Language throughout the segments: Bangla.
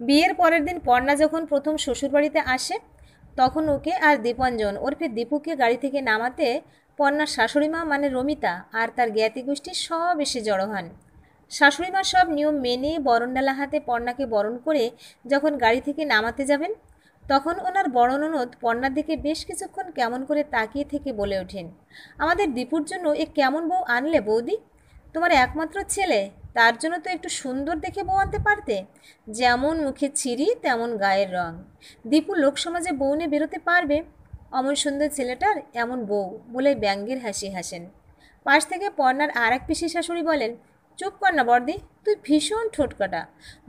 বিয়ের পরের দিন পর্ণা যখন প্রথম শ্বশুরবাড়িতে আসে, তখন ওকে আর দীপঞ্জন ওরফে দীপুকে গাড়ি থেকে নামাতে পর্ণার শাশুড়িমা মানে রমিতা আর তার জ্ঞাতি গোষ্ঠী সব এসে জড়ো হন। শাশুড়িমা সব নিয়ম মেনে বরণডালা হাতে পর্ণাকে বরণ করে যখন গাড়ি থেকে নামাতে যাবেন, তখন ওনার বড় ননদ পর্ণার দিকে বেশ কিছুক্ষণ কেমন করে তাকিয়ে থেকে বলে ওঠেন, আমাদের দীপুর জন্য এ কেমন বউ আনলে বৌদি? তোমার একমাত্র ছেলে, তার জন্য তো একটু সুন্দর দেখে বউ আনতে পারতে। যেমন মুখে ছিরি তেমন গায়ের রং, দীপু লোকসমাজে বউ নিয়ে বেরোতে পারবে? অমন সুন্দর ছেলেটার এমন বউ বলে ব্যঙ্গের হাসি হাসেন। পাশ থেকে পর্ণার আর এক পিসি শাশুড়ি বলেন, চুপ কর না বর্দি, তুই ভীষণ ঠোঁটকাটা।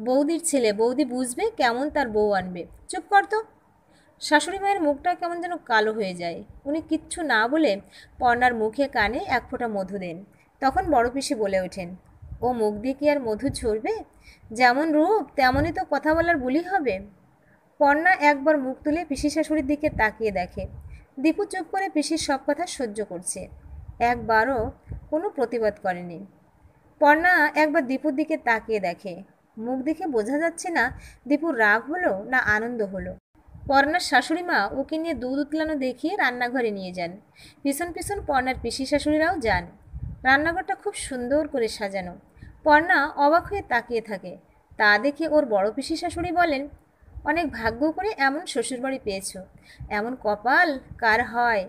বৌদির ছেলে, বৌদি বুঝবে কেমন তার বউ আনবে, চুপ কর তো। শাশুড়ি মায়ের মুখটা কেমন যেন কালো হয়ে যায়। উনি কিচ্ছু না বলে পর্ণার মুখে কানে এক ফোঁটা মধু দেন। তখন বড় পিসি বলে ওঠেন, ও মুখ দিয়ে কি আর মধু ঝরবে? যেমন রূপ তেমনই তো কথা বলার বুলি হবে। পর্ণা একবার মুখ তুলে পিসি শাশুড়ির দিকে তাকিয়ে দেখে দীপু চুপ করে পিসির সব কথা সহ্য করছে, একবারও কোনো প্রতিবাদ করেনি। পর্ণা একবার দীপুর দিকে তাকিয়ে দেখে, মুখ দেখে বোঝা যাচ্ছে না দীপুর রাগ হলো না আনন্দ হলো। পর্ণার শাশুড়ি মা ওকে নিয়ে দুধ উতলানো দেখিয়ে রান্নাঘরে নিয়ে যান। পিছন পিছন পর্ণার পিসি শাশুড়িরাও যান। রান্নাঘরটা খুব সুন্দর করে সাজানো। পর্ণা অবাক হয়ে তাকিয়ে থাকে। তা দেখে ওর বড় পিসি শাশুড়ি বলেন, অনেক ভাগ্য করে এমন শ্বশুরবাড়ি পেয়েছ। এমন কপাল কার হয়?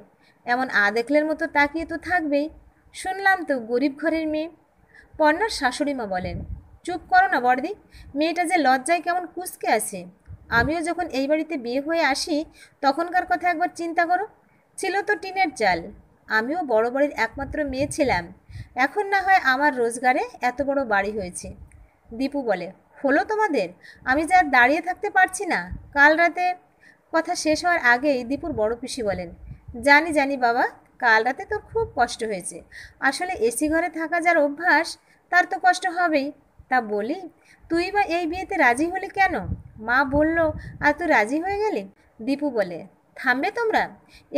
এমন দেখলের মতো তাকিয়ে তো থাকবেই। শুনলাম তো গরিব ঘরের মেয়ে। পর্ণার শাশুড়ি মা বলেন, চুপ করো না বড়দি, মেয়েটা যে লজ্জায় কেমন কুঁচকে আছে। আমিও যখন এই বাড়িতে বিয়ে হয়ে আসি তখনকার কথা একবার চিন্তা করো। ছিল তো টিনের চাল। আমিও বড় বাড়ির একমাত্র মেয়ে ছিলাম। এখন না হয় আমার রোজগারে এত বড় বাড়ি হয়েছে। দীপু বলে, হলো তোমাদের? আমি যে আর দাঁড়িয়ে থাকতে পারছি না। কাল রাতে। কথা শেষ হওয়ার আগেই দীপুর বড় পিসি বলেন, জানি জানি বাবা, কাল রাতে তোর খুব কষ্ট হয়েছে। আসলে এসি ঘরে থাকা যার অভ্যাস তার তো কষ্ট হবেই। তা বলি, তুই বা এই বিয়েতে রাজি হলি কেন? মা বলল আর তুই রাজি হয়ে গেলি। দীপু বলে, থামবে তোমরা?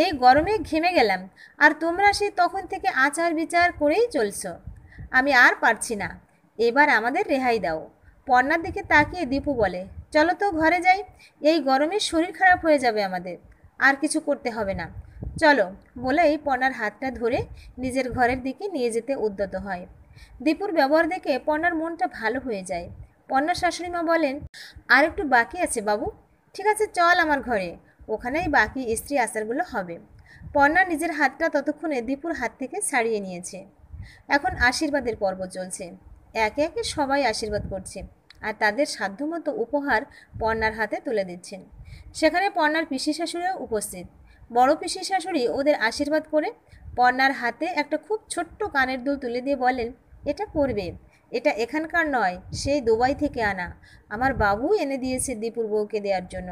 এই গরমে ঘেমে গেলাম, আর তোমরা সেই তখন থেকে আচার বিচার করেই চলছ। আমি আর পারছি না, এবার আমাদের রেহাই দাও। পর্ণার দিকে তাকিয়ে দীপু বলে, চলো তো ঘরে যাই, এই গরমে শরীর খারাপ হয়ে যাবে আমাদের। আর কিছু করতে হবে না, চলো। বলেই পর্ণার হাতটা ধরে নিজের ঘরের দিকে নিয়ে যেতে উদ্যত হয়। দীপুর ব্যবহার দেখে পর্ণার মনটা ভালো হয়ে যায়। পর্ণার শাশুড়িমা বলেন, আর একটু বাকি আছে বাবু। ঠিক আছে, চল আমার ঘরে, ওখানেই বাকি স্ত্রী আচারগুলো হবে। পর্ণা নিজের হাতটা ততক্ষণে দীপুর হাত থেকে ছাড়িয়ে নিয়েছে। এখন আশীর্বাদের পর্ব চলছে। একে একে সবাই আশীর্বাদ করছে আর তাদের সাধ্যমতো উপহার পর্ণার হাতে তুলে দিচ্ছেন। সেখানে পর্ণার পিসি শাশুড়িও উপস্থিত। বড় পিসি শাশুড়ি ওদের আশীর্বাদ করে পর্ণার হাতে একটা খুব ছোট্ট কানের দুল তুলে দিয়ে বলেন, এটা পরবে। এটা এখানকার নয়, সেই দুবাই থেকে আনা। আমার বাবু এনে দিয়েছে দীপুর বউকে দেওয়ার জন্য।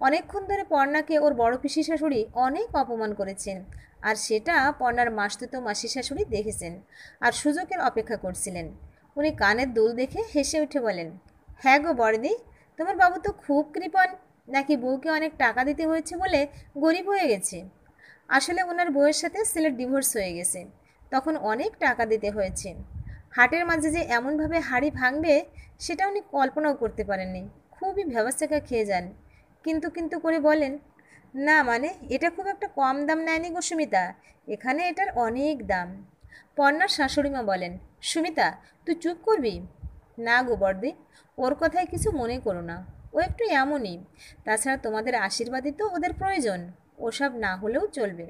অনেকক্ষণ ধরে পর্ণাকে ওর বড় পিসি শাশুড়ি অনেক অপমান করেছেন, আর সেটা পর্ণার মাসতুতো মাসি শাশুড়ি দেখেছেন আর সুযোগের অপেক্ষা করছিলেন। উনি কানের দুল দেখে হেসে উঠে বলেন, হ্যাঁ গো বড়দি, তোমার বাবু তো খুব কৃপণ। নাকি বউকে অনেক টাকা দিতে হয়েছে বলে গরিব হয়ে গেছে? আসলে ওনার বউয়ের সাথে ছেলের ডিভোর্স হয়ে গেছে, তখন অনেক টাকা দিতে হয়েছে। হাটের মাঝে যে এমনভাবে হাড়ি ভাঙবে সেটা উনি কল্পনাও করতে পারেননি। খুবই ভ্যাবাচ্যাকা খেয়ে যান। কিন্তু কিন্তু করে বলেন, না মানে এটা খুব একটা কম দাম নেয়নি গো সুমিতা, এখানে এটার অনেক দাম। পর্ণার শাশুড়িমা বলেন, সুমিতা তুই চুপ করবি? না গো বর্দি, ওর কথায় কিছু মনে করো না, ও একটু এমনই। তাছাড়া তোমাদের আশীর্বাদই তো ওদের প্রয়োজন, ওসব না হলেও চলবে।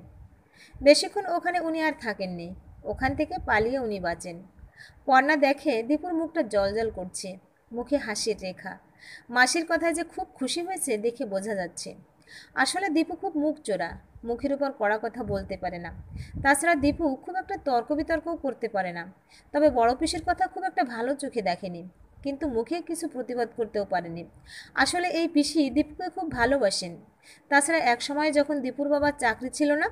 বেশিক্ষণ ওখানে উনি আর থাকেননি, ওখান থেকে পালিয়ে উনি বাঁচেন। পর্ণা দেখে দীপুর মুখটা জলজল করছে, মুখে হাসির রেখা। মাসির কথায় যে খুব খুশি হয়েছে দেখে বোঝা যাচ্ছে। আসলে দীপু খুব মুখ চোরা, মুখের উপর কড়া কথা বলতে পারে না। তাছাড়া দীপু খুব একটা তর্ক বিতর্কও করতে পারে না। তবে বড় পিসির কথা খুব একটা ভালো চোখে দেখেনি, কিন্তু মুখে কিছু প্রতিবাদ করতেও পারেনি। আসলে এই পিসি দীপুকে খুব ভালোবাসেন। তাছাড়া এক সময় যখন দীপুর বাবার চাকরি ছিল না,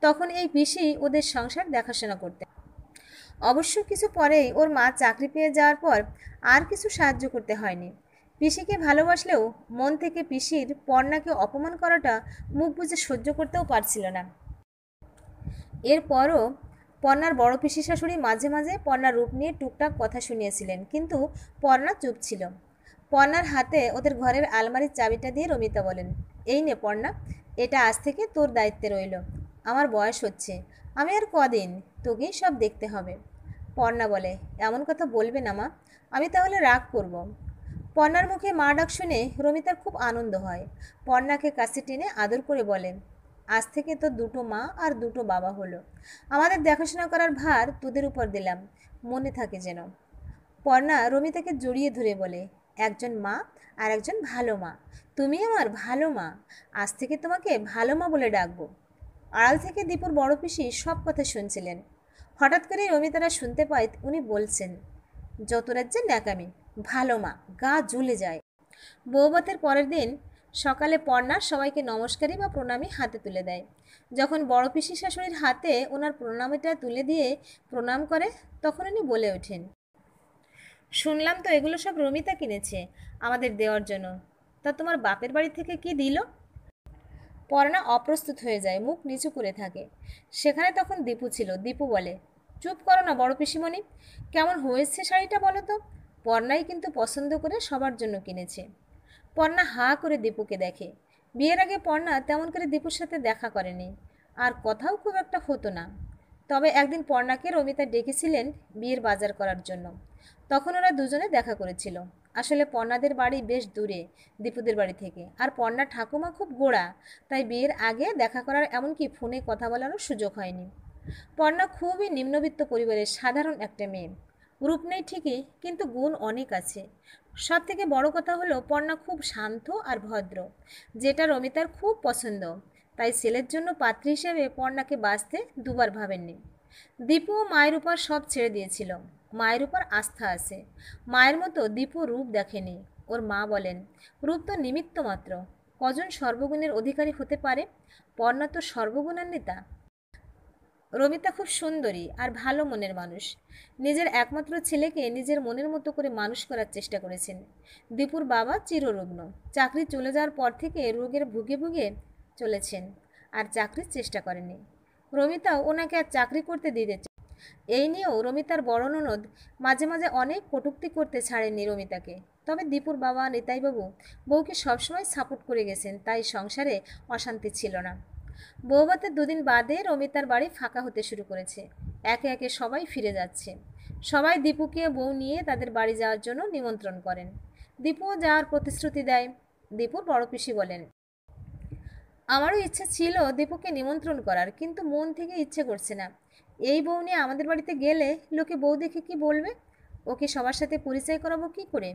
তখন এই পিসি ওদের সংসার দেখাশোনা করতেন। অবশ্য কিছু পরেই ওর মা চাকরি পেয়ে যাওয়ার পর আর কিছু সাহায্য করতে হয়নি। পিসিকে ভালোবাসলেও মন থেকে পিসির পর্ণাকে অপমান করাটা মুখ বুজে সহ্য করতেও পারছিল না। এরপরও পর্ণার বড় পিসি শাশুড়ি মাঝে মাঝে পর্ণার রূপ নিয়ে টুকটাক কথা শুনিয়েছিলেন, কিন্তু পর্ণা চুপ ছিল। পর্ণার হাতে ওদের ঘরের আলমারির চাবিটা দিয়ে রমিতা বলেন, এই নে পর্ণা, এটা আজ থেকে তোর দায়িত্বে রইল। আমার বয়স হচ্ছে, আমি আর কদিন, তোকেই সব দেখতে হবে। পর্ণা বলে, এমন কথা বলবে না মা, আমি তাহলে রাগ করব। পর্ণার মুখে মা ডাক শুনে রমিতার খুব আনন্দ হয়। পর্ণাকে কাছে টেনে আদর করে বলে, আজ থেকে তো দুটো মা আর দুটো বাবা হলো। আমাদের দেখাশোনা করার ভার তোদের উপর দিলাম, মনে থাকে যেন। পর্ণা রমিতাকে জড়িয়ে ধরে বলে, একজন মা আর একজন ভালো মা, তুমি আমার ভালো মা, আজ থেকে তোমাকে ভালো মা বলে ডাকবো। আড়াল থেকে দীপুর বড় পিসি সব কথা শুনছিলেন। হঠাৎ করে রমিতারা শুনতে পায় উনি বলছেন, যত রাজ্যের ন্যাকামি, ভালো মা, গা জ্বলে যায়। বৌভাতের পরের দিন সকালে পর্ণা সবাইকে নমস্কারী বা প্রণামী হাতে তুলে দেয়। যখন বড় পিসি শাশুড়ির হাতে ওনার প্রণামীটা তুলে দিয়ে প্রণাম করে, তখন উনি বলে ওঠেন, শুনলাম তো এগুলো সব রমিতা কিনেছে আমাদের দেওয়ার জন্য। তা তোমার বাপের বাড়ি থেকে কি দিল? পর্ণা অপ্রস্তুত হয়ে যায়, মুখ নিচু করে থাকে। সেখানে তখন দীপু ছিল। দীপু বলে, চুপ করো না বড় পিসিমণি, কেমন হয়েছে শাড়িটা বলো তো? পর্ণাই কিন্তু পছন্দ করে সবার জন্য কিনেছে। পর্ণা হাঁ করে দীপুকে দেখে। বিয়ের আগে পর্ণা তেমন করে দীপুর সাথে দেখা করেনি, আর কথাও খুব একটা হতো না। তবে একদিন পর্ণাকে রমিতা ডেকেছিলেন বিয়ের বাজার করার জন্য। তখন ওরা দুজনে দেখা করেছিল। আসলে পর্ণাদের বাড়ি বেশ দূরে দীপুদের বাড়ি থেকে, আর পর্ণার ঠাকুমা খুব গোঁড়া, তাই বিয়ের আগে দেখা করার এমনকি ফোনে কথা বলারও সুযোগ হয়নি। পর্ণা খুবই নিম্নবিত্ত পরিবারের সাধারণ একটা মেয়ে। রূপ নেই ঠিকই, কিন্তু গুণ অনেক আছে। সব থেকে বড় কথা হলো পর্ণা খুব শান্ত আর ভদ্র, যেটা রমিতার খুব পছন্দ। তাই ছেলের জন্য পাত্রী হিসেবে পর্ণাকে বাঁচতে দুবার ভাবেননি। দীপু মায়ের উপর সব ছেড়ে দিয়েছিল, মায়ের উপর আস্থা আছে। মায়ের মতো দীপু রূপ দেখেনি। ওর মা বলেন, রূপ তো নিমিত্ত মাত্র, কজন সর্বগুণের অধিকারী হতে পারে? পর্ণা তো সর্বগুণান্বিতা। রমিতা খুব সুন্দরী আর ভালো মনের মানুষ। নিজের একমাত্র ছেলেকে নিজের মনের মতো করে মানুষ করার চেষ্টা করেছেন। দীপুর বাবা চিররুগ্ন, চাকরি চলে যাওয়ার পর থেকে রোগের ভুগে ভুগে চলেছেন, আর চাকরির চেষ্টা করেনি। রমিতাও ওনাকে আর চাকরি করতে দিতে চায়। এই নিয়েও রমিতার বড় ননদ মাঝে মাঝে অনেক কটূক্তি করতে ছাড়েননি রমিতাকে। তবে দীপুর বাবা নিতাইবাবু বউকে সবসময় সাপোর্ট করে গেছেন, তাই সংসারে অশান্তি ছিল না। বৌভাতের দুদিন বাদে রমিতার বাড়ি ফাঁকা হতে শুরু করেছে। একে একে সবাই ফিরে যাচ্ছে। সবাই দীপুকে বউ নিয়ে তাদের বাড়ি যাওয়ার জন্য নিমন্ত্রণ করেন। দীপুও যাওয়ার প্রতিশ্রুতি দেয়। দীপুর বড় পিসি বলেন, আমারও ইচ্ছা ছিল দীপুকে নিমন্ত্রণ করার, কিন্তু মন থেকে ইচ্ছে করছে না। এই বউ নিয়ে আমাদের বাড়িতে গেলে লোকে বউ দেখে কি বলবে? ওকে সবার সাথে পরিচয় করাবো কি করে?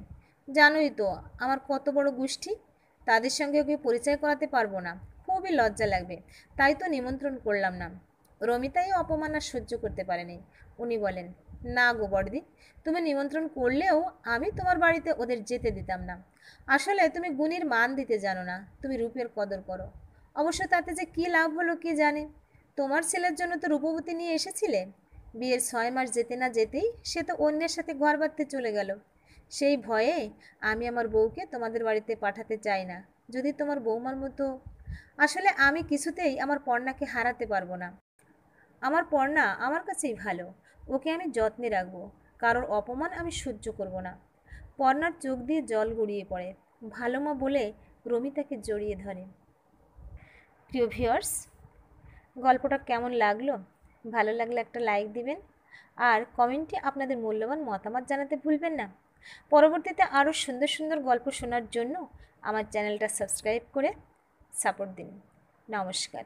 জানোই তো আমার কত বড় গোষ্ঠী, তাদের সঙ্গে ওকে পরিচয় করাতে পারবো না, খুবই লজ্জা লাগবে। তাই তো নিমন্ত্রণ করলাম না। রমিতাই অপমান আর সহ্য করতে পারেনি। উনি বলেন, না গো বড়দি, তুমি নিমন্ত্রণ করলেও আমি তোমার বাড়িতে ওদের যেতে দিতাম না। আসলে তুমি গুণীর মান দিতে জানো না, তুমি রূপের কদর করো। অবশ্য তাতে যে কী লাভ হলো কে জানে। তোমার ছেলের জন্য তো রূপবতী নিয়ে এসেছিলে, বিয়ের 6 মাস যেতে না যেতেই সে তো অন্যের সাথে ঘর বাঁধতে চলে গেল। সেই ভয়ে আমি আমার বউকে তোমাদের বাড়িতে পাঠাতে চাই না। যদি তোমার বৌমার মতো, আসলে আমি কিছুতেই আমার পর্ণাকে হারাতে পারবো না। আমার পর্ণা আমার কাছেই ভালো, ওকে আমি যত্নে রাখবো, কারোর অপমান আমি সহ্য করব না। পর্ণার চোখ দিয়ে জল গড়িয়ে পড়ে। ভালো মা বলে রমিতাকে জড়িয়ে ধরে। প্রিয় ভিউয়ার্স, গল্পটা কেমন লাগলো? ভালো লাগলে একটা লাইক দিবেন, আর কমেন্টে আপনাদের মূল্যবান মতামত জানাতে ভুলবেন না। পরবর্তীতে আরও সুন্দর সুন্দর গল্প শোনার জন্য আমার চ্যানেলটা সাবস্ক্রাইব করে সাপোর্ট দিন। নমস্কার।